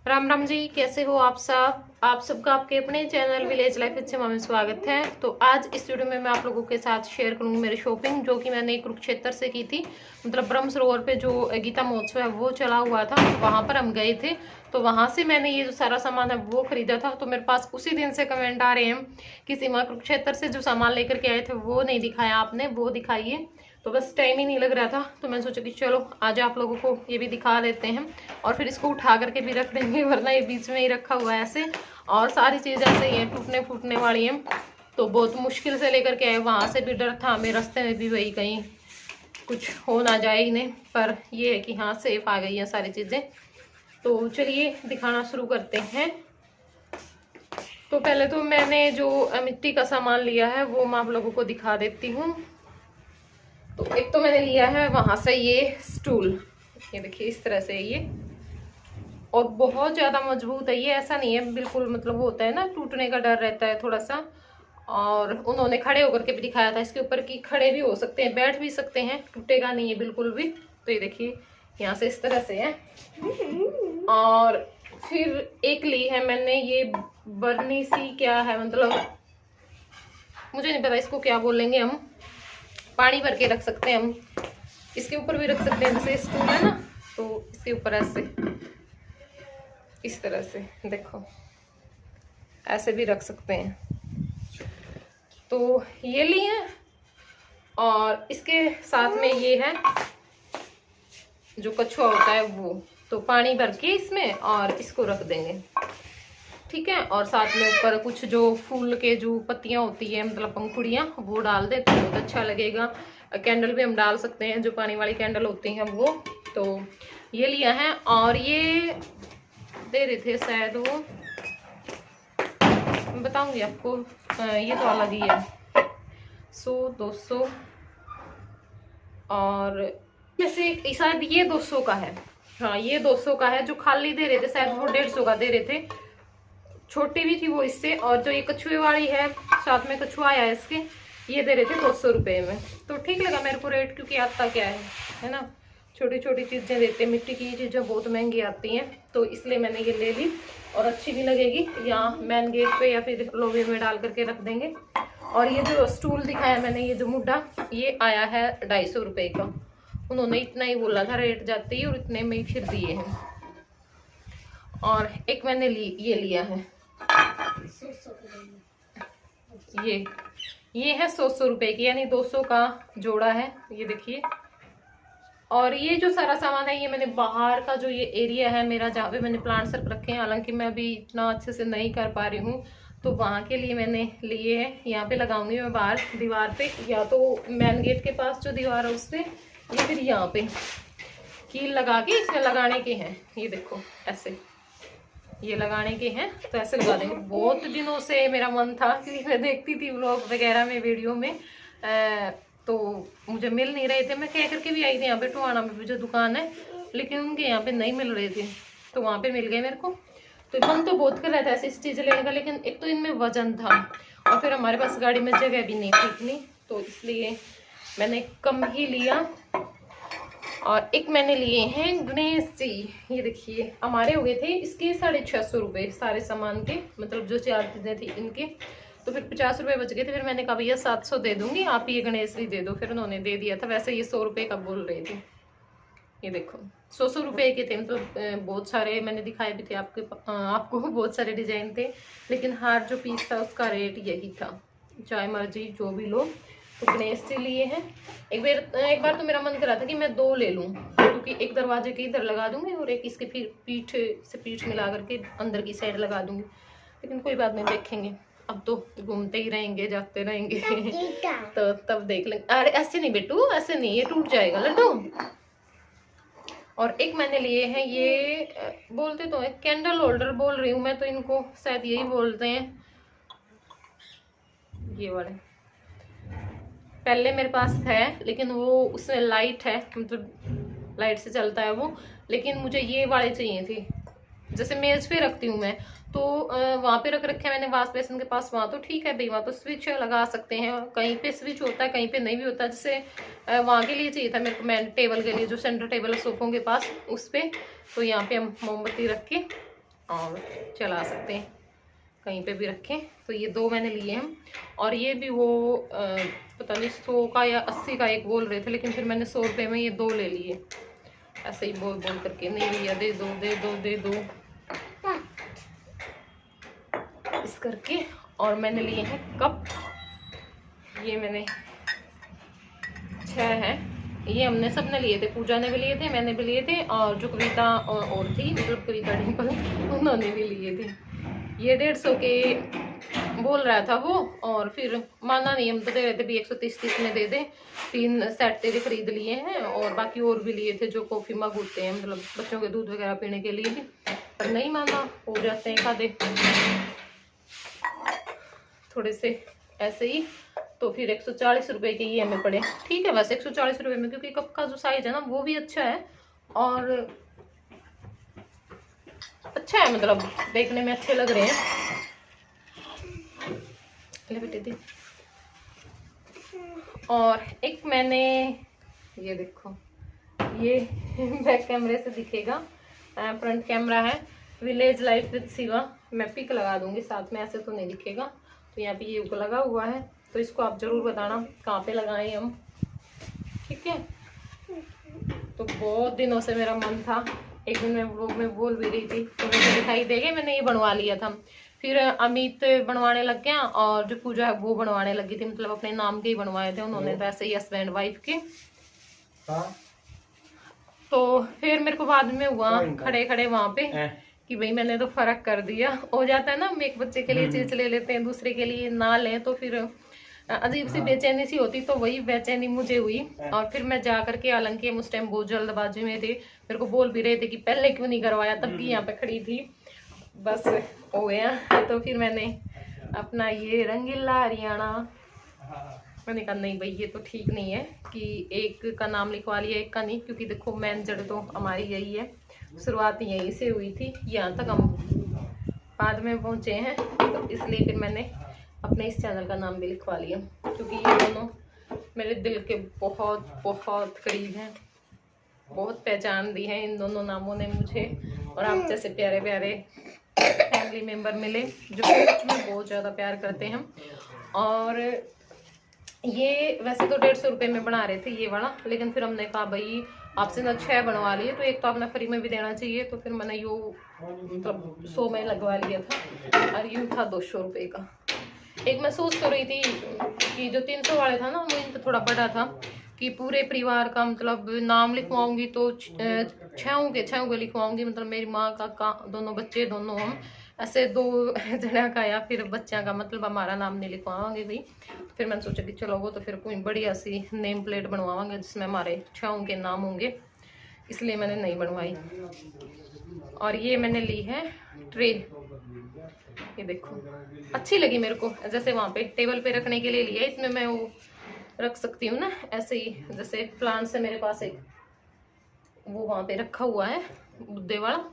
राम राम जी, कैसे हो आप सब। आप सबका आपके अपने चैनल विलेज लाइफ अच्छे में स्वागत है। तो आज इस वीडियो में मैं आप लोगों के साथ शेयर करूंगी मेरी शॉपिंग, जो कि मैंने कुरुक्षेत्र से की थी। मतलब ब्रह्म सरोवर पे जो गीता महोत्सव है वो चला हुआ था, वहां पर हम गए थे। तो वहां से मैंने ये जो सारा सामान है वो खरीदा था। तो मेरे पास उसी दिन से कमेंट आ रहे हैं कि सीमा कुरुक्षेत्र से जो सामान लेकर के आए थे वो नहीं दिखाया आपने, वो दिखाइए। तो बस टाइम ही नहीं लग रहा था, तो मैंने सोचा कि चलो आज आप लोगों को ये भी दिखा देते हैं और फिर इसको उठा करके भी रख देंगे, वरना ये बीच में ही रखा हुआ है ऐसे। और सारी चीज़ ऐसे ही है, टूटने फूटने वाली है। तो बहुत मुश्किल से लेकर के आए, वहाँ से भी डर था हमें, रास्ते में भी वही कहीं कुछ हो ना जाए इन्हें। पर ये है कि हाँ सेफ आ गई है सारी चीज़ें। तो चलिए दिखाना शुरू करते हैं। तो पहले तो मैंने जो मिट्टी का सामान लिया है वो मैं आप लोगों को दिखा देती हूँ। तो एक तो मैंने लिया है वहां से ये स्टूल, ये देखिए इस तरह से ये, और बहुत ज्यादा मजबूत है ये, ऐसा नहीं है बिल्कुल, मतलब होता है ना टूटने का डर रहता है थोड़ा सा। और उन्होंने खड़े होकर के भी दिखाया था इसके ऊपर कि खड़े भी हो सकते हैं, बैठ भी सकते हैं, टूटेगा नहीं है बिल्कुल भी। तो ये देखिए यहाँ से इस तरह से है। और फिर एक ली है मैंने ये बर्नी सी, क्या है मतलब मुझे नहीं पता इसको क्या बोलेंगे हम, पानी भर के रख सकते हैं हम, इसके ऊपर भी रख सकते हैं, जैसे स्टूल है ना तो इसके ऊपर ऐसे इस तरह से देखो ऐसे भी रख सकते हैं। तो ये लिए, और इसके साथ में ये है जो कछुआ होता है वो, तो पानी भर के इसमें और इसको रख देंगे, ठीक है। और साथ में ऊपर कुछ जो फूल के जो पत्तियां होती है, मतलब पंखुड़ियां, वो डाल देते हैं, बहुत अच्छा लगेगा। कैंडल भी हम डाल सकते हैं, जो पानी वाली कैंडल होती हैं वो। तो ये लिया है, और ये दे रहे थे शायद वो, मैं बताऊंगी आपको। ये तो अलग ही है, 100-200, और जैसे शायद ये 200 का है। हाँ ये 200 का है, जो खाली दे रहे थे शायद वो 150 का दे रहे थे, छोटी भी थी वो इससे। और जो ये कछुए वाली है, साथ में कछुआ आया है इसके, ये दे रहे थे 200 रुपये में। तो ठीक लगा मेरे को रेट, क्योंकि आता क्या है ना, छोटी छोटी चीजें देते हैं, मिट्टी की चीजें बहुत महंगी आती हैं, तो इसलिए मैंने ये ले ली। और अच्छी भी लगेगी, यहाँ मेन गेट पे या फिर लॉबी में डाल करके रख देंगे। और ये जो स्टूल दिखाया मैंने, ये जो मुड्ढा, ये आया है 250 रुपये का। उन्होंने इतना ही बोला था रेट जाते ही, और इतने में ही फिर दिए हैं। और एक मैंने ये लिया है, ये है 100 रुपए की, यानी 200 का जोड़ा है, ये देखिए। और ये जो सारा सामान है ये मैंने बाहर का, जो ये एरिया है मेरा जहाँ पे मैंने प्लांट्स रखे हैं, हालांकि मैं अभी इतना अच्छे से नहीं कर पा रही हूँ, तो वहाँ के लिए मैंने लिए हैं। यहाँ पे लगाऊंगी मैं बाहर दीवार पे, या तो मेन गेट के पास जो दीवार है उससे, या फिर यहाँ पे कील लगा के इसमें लगाने के हैं। ये देखो ऐसे ये लगाने के हैं, तो ऐसे लगा देंगे। बहुत दिनों से मेरा मन था, क्योंकि मैं देखती थी व्लॉग वगैरह में, वीडियो में, तो मुझे मिल नहीं रहे थे। मैं कह करके भी आई थी यहाँ पे टोहाना में भी जो दुकान है, लेकिन उनके यहाँ पे नहीं मिल रहे थे, तो वहाँ पे मिल गए मेरे को। तो मन तो बहुत कर रहा था ऐसी चीज़ें लेने का, लेकिन एक तो इनमें वजन था, और फिर हमारे पास गाड़ी में जगह भी नहीं थी इतनी, तो इसलिए मैंने कम ही लिया। और एक मैंने लिए हैं गणेश जी, ये देखिए हमारे हो गए थे इसके 650 रुपये सारे सामान के, मतलब जो 4 चीजें थी इनके। तो फिर 50 रुपये बच गए थे, फिर मैंने कहा भैया 700 दे दूंगी, आप ये गणेश जी दे दो, फिर उन्होंने दे दिया था। वैसे ये 100 रुपये का बोल रहे थे, ये देखो 100 रुपये के थे, मतलब बहुत सारे मैंने दिखाए भी थे आपको बहुत सारे डिजाइन थे, लेकिन हर जो पीस था उसका रेट यही था, चाहे मर्जी जो भी लो। तो गणेश से लिए हैं। एक बार तो मेरा मन कर रहा था कि मैं 2 ले लूं, क्योंकि एक दरवाजे के इधर लगा दूंगी और एक इसके फिर पीठ से पीठ मिला करके अंदर की साइड लगा दूंगी, लेकिन कोई बात नहीं, देखेंगे। अब तो घूमते ही रहेंगे, जाते रहेंगे तो तब देख लेंगे। अरे ऐसे नहीं बेटू, ऐसे नहीं, ये टूट जाएगा लड्डू। और एक मैंने लिए हैं ये, बोलते तो है कैंडल होल्डर बोल रही हूँ मैं, तो इनको शायद यही बोलते हैं, ये वाले। पहले मेरे पास है, लेकिन वो उसमें लाइट है, मतलब लाइट से चलता है वो, लेकिन मुझे ये वाले चाहिए थे, जैसे मेज पे रखती हूँ मैं, तो वहाँ पे रख रखे हैं मैंने वॉश बेसिन के पास, वहाँ तो ठीक है भाई, वहाँ तो स्विच लगा सकते हैं, कहीं पे स्विच होता है कहीं पे नहीं भी होता। जैसे वहाँ के लिए चाहिए था मेरे को, मैन टेबल के लिए, जो सेंटर टेबल है सोफों के पास, उस पर। तो यहाँ पे हम मोमबत्ती रख के और चला सकते हैं, कहीं पे भी रखें। तो ये 2 मैंने लिए हैं। और ये भी वो पता नहीं 100 का या 80 का एक बोल रहे थे, लेकिन फिर मैंने 100 रुपये में ये 2 ले लिए, ऐसे ही बोल बोल करके। नहीं भैया दे दो दे दो दे दो इस करके। और मैंने लिए हैं कप, ये मैंने 6 हैं। ये हमने सब ने लिए थे, पूजा ने भी लिए थे, मैंने भी लिए थे, और जो कविता और थी, मतलब कविता डिम्पल, उन्होंने भी लिए थे। ये 150 के बोल रहा था वो, और फिर माना नहीं, हम तो दे रहे थे भी 130 में दे दे। 3 सेट तेरे खरीद लिए हैं, और बाकी और भी लिए थे जो कॉफी मग होते हैं, मतलब बच्चों के दूध वगैरह पीने के लिए भी, पर नहीं माना, हो जाते हैं खादे थोड़े से ऐसे ही। तो फिर 140 रुपए के ये हमें पड़े। ठीक है, बस 140 रुपए में, क्योंकि कप का जो साइज है ना वो भी अच्छा है, और अच्छा है, मतलब देखने में अच्छे लग रहे हैं। ले बेटे दी। और एक मैंने, ये देखो, ये बैक कैमरे से दिखेगा, फ्रंट कैमरा है, विलेज लाइफ विद शिवा। मैं पिक लगा दूंगी साथ में, ऐसे तो नहीं दिखेगा। तो यहाँ पे ये लगा हुआ है, तो इसको आप जरूर बताना कहाँ पे लगाएं हम, ठीक है। तो बहुत दिनों से मेरा मन था, एक दिन मैं व्लॉग में बोल भी रही थी, तो मुझे दिखाई देगा, मैंने ये बनवा लिया था। फिर अमित बनवाने लग गया, और जो पूजा है वो बनवाने लगी थी, मतलब अपने नाम के ही बनवाए थे उन्होंने, तो ऐसे ही हस्बैंड वाइफ के। तो फिर मेरे को बाद में हुआ खड़े खड़े वहां पे कि भाई मैंने तो फर्क कर दिया। हो जाता है ना, हम एक बच्चे के लिए चीज ले लेते हैं, दूसरे के लिए ना लें, तो फिर अजीब सी बेचैनी सी होती। तो वही बेचैनी मुझे हुई, और फिर मैं जा करके, हालांकि हम उस टाइम बहुत जल्दबाजी में थे, मेरे को बोल भी रहे थे कि पहले क्यों नहीं करवाया, तब भी यहाँ पे खड़ी थी, बस हो गया। तो फिर मैंने अपना ये रंगीला हरियाणा, मैंने कहा नहीं भाई ये तो ठीक नहीं है कि एक का नाम लिखवा लिया एक का नहीं, क्योंकि देखो मेन जड़ तो हमारी यही है, शुरुआत यहीं से हुई थी, यहाँ तक हम बाद में पहुँचे हैं। तो इसलिए फिर मैंने अपने इस चैनल का नाम भी लिखवा लिया, क्योंकि ये दोनों मेरे दिल के बहुत बहुत करीब हैं, बहुत पहचान दी है इन दोनों नामों ने मुझे। और आप जैसे प्यारे प्यारे फैमिली मेम्बर मिले जो सच में बहुत ज़्यादा प्यार करते हैं। और ये वैसे तो 150 रुपये में बना रहे थे ये वाला, लेकिन फिर हमने कहा भाई आपसे ना 6 बनवा लिए, तो एक तो आपने फ्री में भी देना चाहिए, तो फिर मैंने यो मतलब 100 में लगवा लिया था, और यूँ था 200 रुपये का। एक मैं सोच तो रही थी कि जो 300 वाले था ना, वो इन थोड़ा बड़ा था, कि पूरे परिवार का मतलब नाम लिखवाऊंगी तो 6 के लिखवाऊंगी, मतलब मेरी माँ का दोनों बच्चे, दोनों हम, ऐसे 2 जना का, या फिर बच्चा का, मतलब हमारा नाम नहीं लिखवाएंगे भाई। फिर मैंने सोचा कि चलो वो तो फिर कोई बढ़िया सी नेम प्लेट बनवाएंगे जिसमें हमारे 6 के नाम होंगे, इसलिए मैंने नहीं बनवाई। और ये मैंने ली है ट्रे, ये देखो अच्छी लगी मेरे को, जैसे वहाँ पे टेबल पे रखने के लिए लिया, इसमें मैं वो रख सकती हूँ ना, ऐसे ही जैसे प्लांट से मेरे पास एक वो वहाँ पे रखा हुआ है बुद्धे वाला,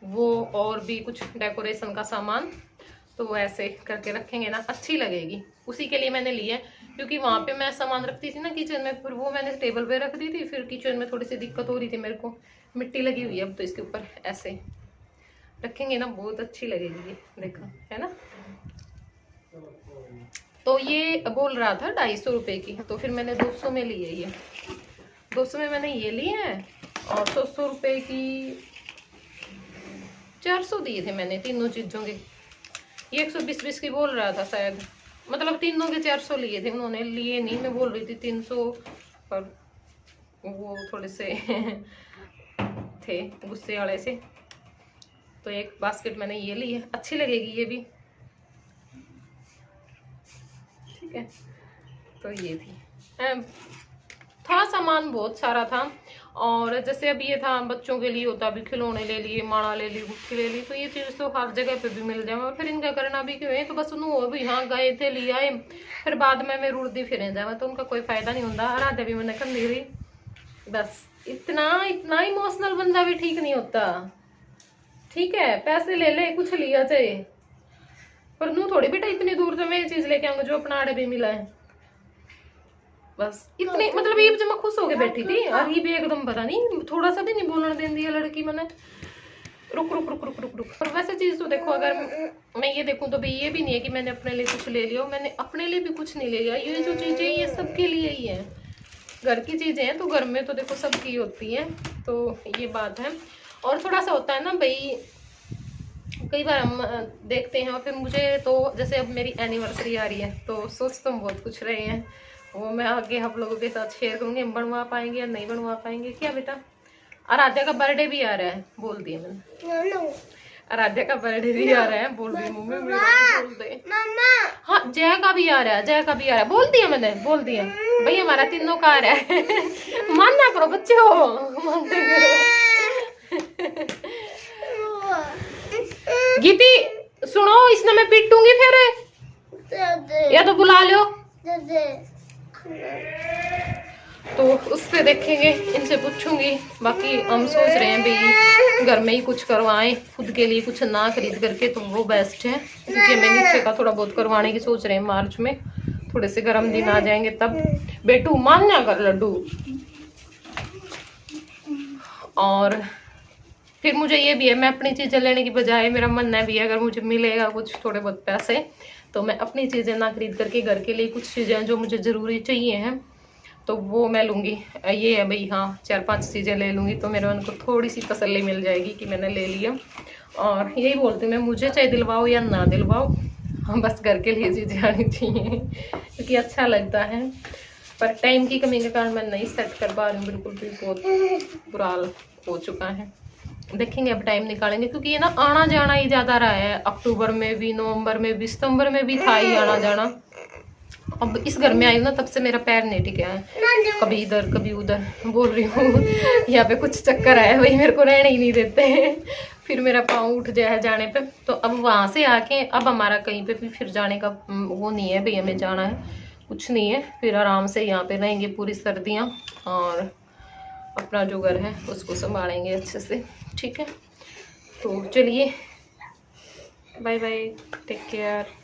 वो और भी कुछ डेकोरेशन का सामान, तो वो ऐसे करके रखेंगे ना, अच्छी लगेगी, उसी के लिए मैंने लिया है। क्योंकि वहाँ पे मैं सामान रखती थी ना किचन में, फिर वो मैंने टेबल पे रख दी थी, फिर किचन में थोड़ी सी दिक्कत हो रही थी मेरे को, मिट्टी लगी हुई है अब, तो इसके ऊपर ऐसे रखेंगे ना, बहुत अच्छी लगेगी ये, देखो है ना। तो ये बोल रहा था 250 रुपये की, तो फिर मैंने 200 में लिए, ये 200 में मैंने ये लिए हैं, और 100 रुपये की 400 दिए थे मैंने तीनों चीज़ों के। ये 120 की बोल रहा था शायद, मतलब तीनों के 400 लिए थे उन्होंने, लिए नहीं, मैं बोल रही थी 300, पर वो थोड़े से थे गुस्से वाले से। तो एक बास्केट मैंने ये ली है, अच्छी लगेगी ये भी, ठीक है। तो ये थी, था सामान बहुत सारा था। और जैसे अभी ये था बच्चों के लिए होता, अभी खिलौने ले लिए, माला ले ली, गुटकी ले ली, तो ये चीज़ तो हर जगह पे भी मिल जाए, फिर इनका करना भी क्यों है, तो बस उन्होंने भी हाँ गए थे ले आए, फिर बाद में मैं रुड़ती फिर जाए, तो उनका कोई फायदा नहीं होता। राधा भी मैंने कर ली रही, बस इतना इमोशनल बंदा भी ठीक नहीं होता, ठीक है, पैसे ले ले कुछ लिया चाहे, पर नू थोड़ी बेटा इतनी दूर से मैं ये चीज लेके आऊंगा जो अपना आड़े भी मिला है, बस इतनी, मतलब ये जब मैं खुश होके बैठी थी, और ये भी एकदम पता नहीं थोड़ा सा भी नहीं बोलने देने दिया लड़की मैंने, रुक रुक रुक रुक रुक रुक। और वैसे चीज तो देखो, अगर मैं ये देखूं तो भाई ये भी नहीं है कि मैंने अपने लिए कुछ ले लिया, मैंने अपने लिए भी कुछ नहीं ले लिया। ये जो चीजें ये सबके लिए ही है, घर की चीजें हैं तो घर में तो देखो सबकी होती है, तो ये बात है। और थोड़ा सा होता है ना भाई, कई बार हम देखते हैं और फिर मुझे तो जैसे अब मेरी एनिवर्सरी आ रही है तो सोच तो हम बहुत कुछ रहे हैं, वो मैं आगे आप लोगों के साथ शेयर करूंगी। हम बनवा पाएंगे या नहीं बनवा पाएंगे। क्या बेटा, आराध्या का बर्थडे भी आ रहा है, बोल दिया मैंने। आराध्या का बर्थडे भी आ रहा है, बोल दी मम्मी, बोल दे। हाँ, जय का भी आ रहा है, जय का भी आ रहा है, बोल दिया मैंने, बोल दिया भाई, हमारा तीनों का आ रहा है। मानना करो बच्चे हो, मानते करो। गीती सुनो, इसने मैं पीटूंगी फिर, या तो बुला लो। तो उस पे देखेंगे, इनसे पूछूंगी। बाकी हम सोच रहे हैं भाई घर में ही कुछ करवाएं, खुद के लिए कुछ ना खरीद करके, तो वो बेस्ट है। क्योंकि मैं नीचे का थोड़ा बहुत करवाने की सोच रहे हैं, मार्च में थोड़े से गर्म दिन आ जाएंगे तब। बेटू मान्या कर लड्डू। और फिर मुझे ये भी है, मैं अपनी चीज़ें लेने की बजाय मेरा मानना भी है, अगर मुझे मिलेगा कुछ थोड़े बहुत पैसे तो मैं अपनी चीज़ें ना खरीद करके घर के लिए कुछ चीज़ें जो मुझे ज़रूरी चाहिए हैं तो वो मैं लूँगी। ये है भाई, हाँ 4-5 चीज़ें ले लूँगी तो मेरे मन को थोड़ी सी तसल्ली मिल जाएगी कि मैंने ले लिया। और यही बोलती हूँ मैं, मुझे चाहे दिलवाओ या ना दिलवाओ, हम बस घर के लिए चीज़ें आनी चाहिए क्योंकि अच्छा लगता है। पर टाइम की कमी के कारण मैं नहीं सेट कर पा रही हूँ, बिल्कुल भी बहुत बुरा हाल हो चुका है। देखेंगे, अब टाइम निकालेंगे क्योंकि ये ना आना जाना ही ज़्यादा रहा है। अक्टूबर में भी, नवंबर में भी, सितंबर में भी था ही आना जाना। अब इस घर में आई ना तब से मेरा पैर नहीं टिका है, कभी इधर कभी उधर। बोल रही हूँ यहाँ पे कुछ चक्कर आया भाई, मेरे को रहने ही नहीं देते हैं। फिर मेरा पाँव उठ जाए जाने पे, तो अब वहाँ से आके अब हमारा कहीं पे भी फिर जाने का वो नहीं है भाई, हमें जाना है कुछ नहीं है। फिर आराम से यहाँ पे रहेंगे पूरी सर्दियाँ और अपना जो घर है उसको संभालेंगे अच्छे से, ठीक है। तो चलिए, बाय बाय, टेक केयर।